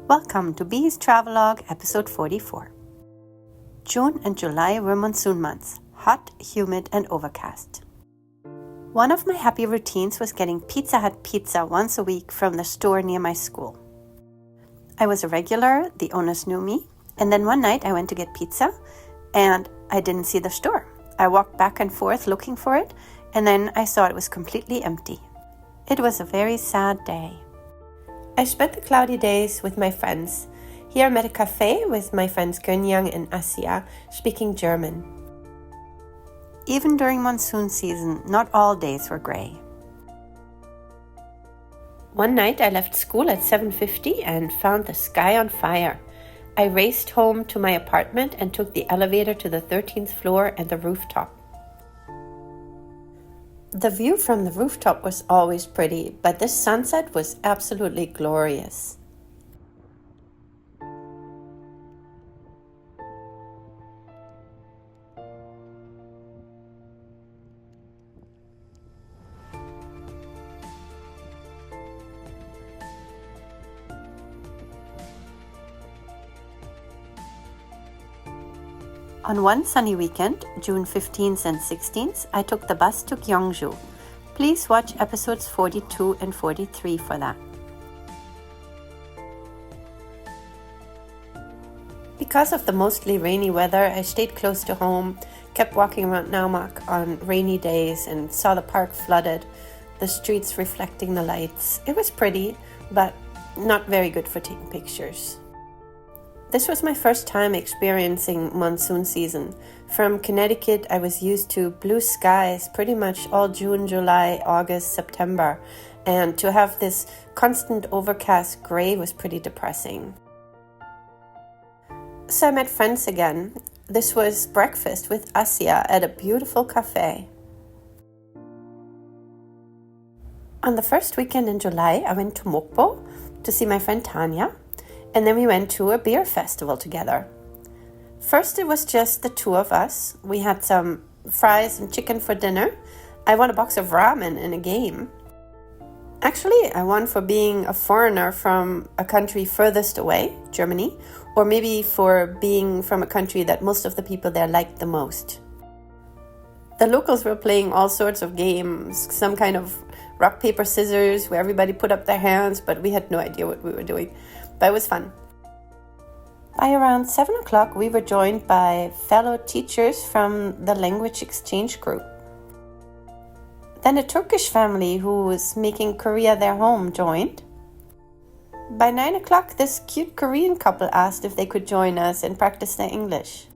Welcome to Bee's Travelogue, episode 44. June and July were monsoon months, hot, humid, and overcast. One of my happy routines was getting Pizza Hut pizza once a week from the store near my school. I was a regular, the owners knew me, and then one night I went to get pizza, and I didn't see the store. I walked back and forth looking for it, and then I saw it was completely empty. It was a very sad day. I spent the cloudy days with my friends. Here I'm at a cafe with my friends Gönyang and Asia, speaking German. Even during monsoon season, not all days were gray. One night I left school at 7:50 and found the sky on fire. I raced home to my apartment and took the elevator to the 13th floor and the rooftop. The view from the rooftop was always pretty, but this sunset was absolutely glorious. On one sunny weekend, June 15th and 16th, I took the bus to Gyeongju. Please watch episodes 42 and 43 for that. Because of the mostly rainy weather, I stayed close to home, kept walking around Namak on rainy days and saw the park flooded, the streets reflecting the lights. It was pretty, but not very good for taking pictures. This was my first time experiencing monsoon season. From Connecticut, I was used to blue skies pretty much all June, July, August, September, and to have this constant overcast gray was pretty depressing. So I met friends again. This was breakfast with Asia at a beautiful cafe. On the first weekend in July, I went to Mokpo to see my friend Tanya. And then we went to a beer festival together. First, it was just the two of us. We had some fries and chicken for dinner. I won a box of ramen in a game. Actually, I won for being a foreigner from a country furthest away, Germany, or maybe for being from a country that most of the people there liked the most. The locals were playing all sorts of games, some kind of rock, paper, scissors, where everybody put up their hands, but we had no idea what we were doing. But it was fun. By around 7 o'clock, we were joined by fellow teachers from the language exchange group. Then a Turkish family who was making Korea their home joined. By 9 o'clock, this cute Korean couple asked if they could join us and practice their English.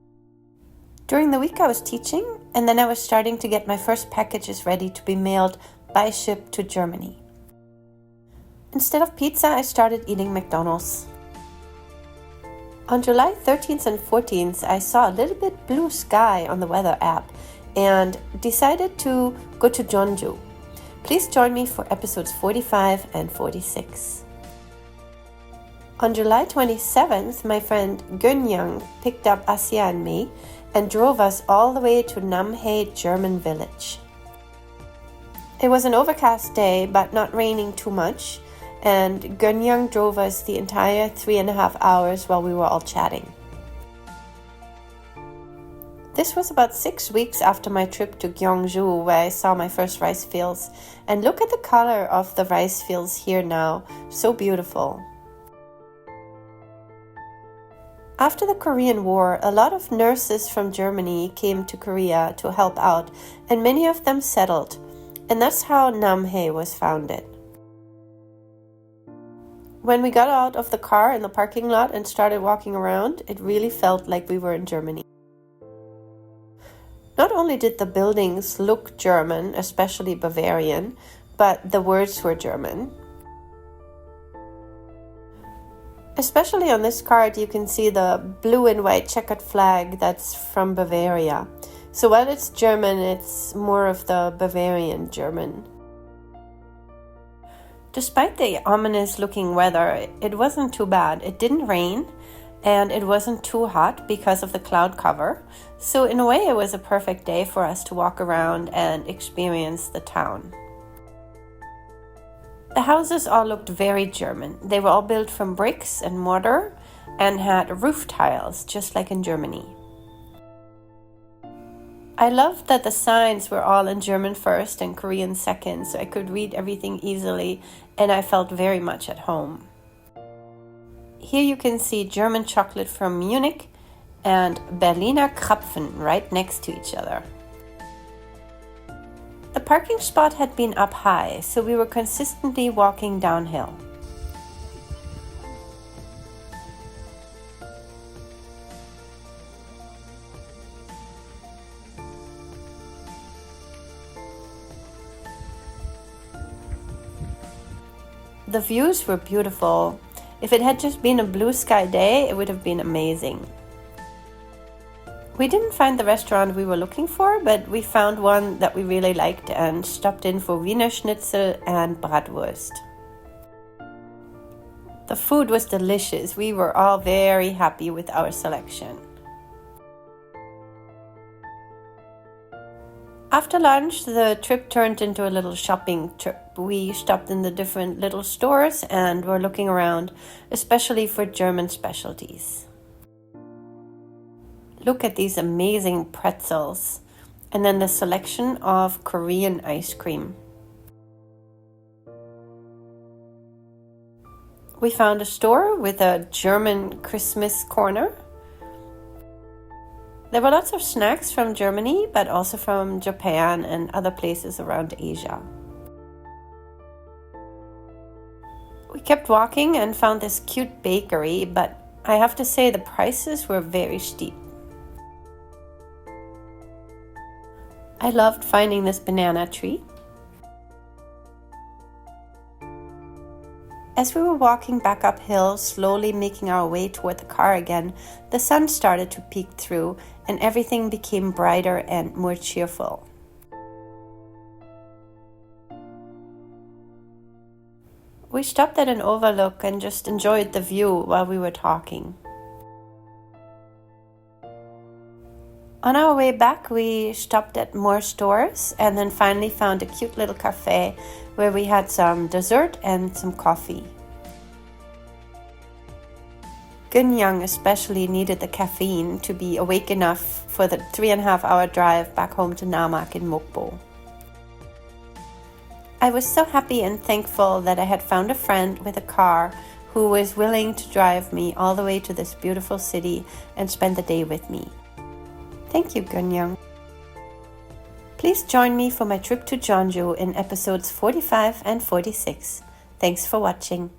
During the week I was teaching, and then I was starting to get my first packages ready to be mailed by ship to Germany. Instead of pizza, I started eating McDonald's. On July 13th and 14th, I saw a little bit blue sky on the weather app and decided to go to Jeonju. Please join me for episodes 45 and 46. On July 27th, my friend Gönyang picked up Asia and me and drove us all the way to Namhae German village. It was an overcast day, but not raining too much, and Gönyang drove us the entire 3.5 hours while we were all chatting. This was about 6 weeks after my trip to Gyeongju, where I saw my first rice fields, and look at the color of the rice fields here now, so beautiful. After the Korean War, a lot of nurses from Germany came to Korea to help out, and many of them settled, and that's how Namhae was founded. When we got out of the car in the parking lot and started walking around, it really felt like we were in Germany. Not only did the buildings look German, especially Bavarian, but the words were German. Especially on this card, you can see the blue and white checkered flag that's from Bavaria. So while it's German, it's more of the Bavarian German. Despite the ominous-looking weather, it wasn't too bad. It didn't rain, and it wasn't too hot because of the cloud cover. So in a way, it was a perfect day for us to walk around and experience the town. The houses all looked very German. They were all built from bricks and mortar and had roof tiles, just like in Germany. I loved that the signs were all in German first and Korean second, so I could read everything easily, and I felt very much at home. Here you can see German chocolate from Munich and Berliner Krapfen right next to each other. The parking spot had been up high, so we were consistently walking downhill. The views were beautiful. If it had just been a blue sky day, it would have been amazing. We didn't find the restaurant we were looking for, but we found one that we really liked and stopped in for Wiener Schnitzel and Bratwurst. The food was delicious. We were all very happy with our selection. After lunch, the trip turned into a little shopping trip. We stopped in the different little stores and were looking around, especially for German specialties. Look at these amazing pretzels, and then the selection of Korean ice cream. We found a store with a German Christmas corner. There were lots of snacks from Germany, but also from Japan and other places around Asia. We kept walking and found this cute bakery, but I have to say the prices were very steep. I loved finding this banana tree. As we were walking back uphill, slowly making our way toward the car again, the sun started to peek through and everything became brighter and more cheerful. We stopped at an overlook and just enjoyed the view while we were talking. On our way back, we stopped at more stores and then finally found a cute little cafe where we had some dessert and some coffee. Gunyang especially needed the caffeine to be awake enough for the 3.5-hour drive back home to Namak in Mokpo. I was so happy and thankful that I had found a friend with a car who was willing to drive me all the way to this beautiful city and spend the day with me. Thank you, Gunyang. Please join me for my trip to Jeonju in episodes 45 and 46. Thanks for watching.